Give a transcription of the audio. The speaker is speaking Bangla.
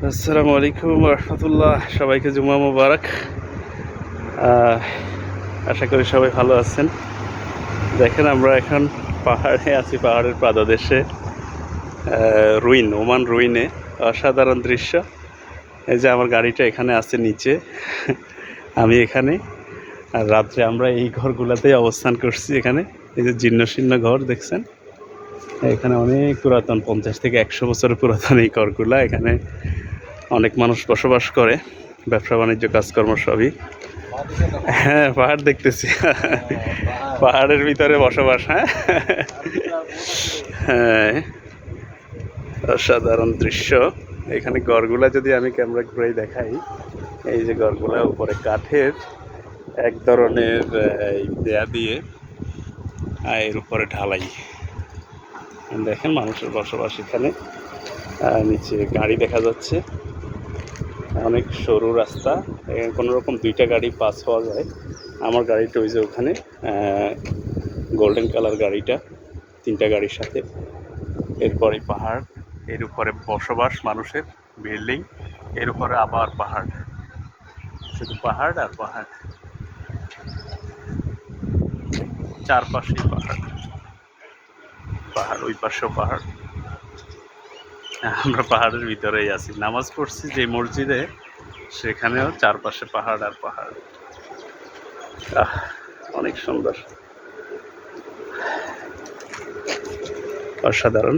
আসসালামু আলাইকুম রহমতুল্লাহ, সবাইকে জুমা মুবারক। আশা করি সবাই ভালো আছেন। দেখেন আমরা এখন পাহাড়ে আছি, পাহাড়ের পাদদেশে, ওমান রুইনে। অসাধারণ দৃশ্য। এই যে আমার গাড়িটা এখানে আছে নিচে, আমি এখানে। আর রাত্রে আমরা এই ঘরগুলোতেই অবস্থান করছি। এখানে এই যে জীর্ণ শীর্ণ ঘর দেখছেন, এখানে অনেক পুরাতন, 50 থেকে 100 বছরের পুরাতন এই ঘরগুলা। এখানে অনেক মানুষ বসবাস করে, ব্যবসা বাণিজ্য কাজকর্ম সবই। হ্যাঁ, পাহাড় দেখতেছি। পাহাড়ের ভিতরে বসবাস। হ্যাঁ হ্যাঁ, অসাধারণ দৃশ্য। এখানে গড়গুলা যদি আমি ক্যামেরা ঘুরে দেখাই, এই যে গড়গুলা উপরে কাঠের এক ধরনের দেয়া দিয়ে, এর উপরে ঢালাই। দেখেন মানুষের বসবাস এখানে। নিচে গাড়ি দেখা যাচ্ছে, অনেক সরু রাস্তা, কোনো রকম 2টা গাড়ি পাস হওয়া যায়। আমার গাড়িটা ওই যে ওখানে গোল্ডেন কালার গাড়িটা, 3টা গাড়ির সাথে। এরপরে পাহাড়, এর উপরে বসবাস মানুষের, বিল্ডিং, এর উপরে আবার পাহাড়, শুধু পাহাড় আর পাহাড়, চারপাশেই পাহাড়। পাহাড়, ওই পাশেও পাহাড়। আমরা পাহাড়ের ভিতরেই আছি, নামাজ পড়ছি যে মসজিদে, সেখানেও চারপাশে পাহাড় আর পাহাড়। অনেক সুন্দর, অসাধারণ।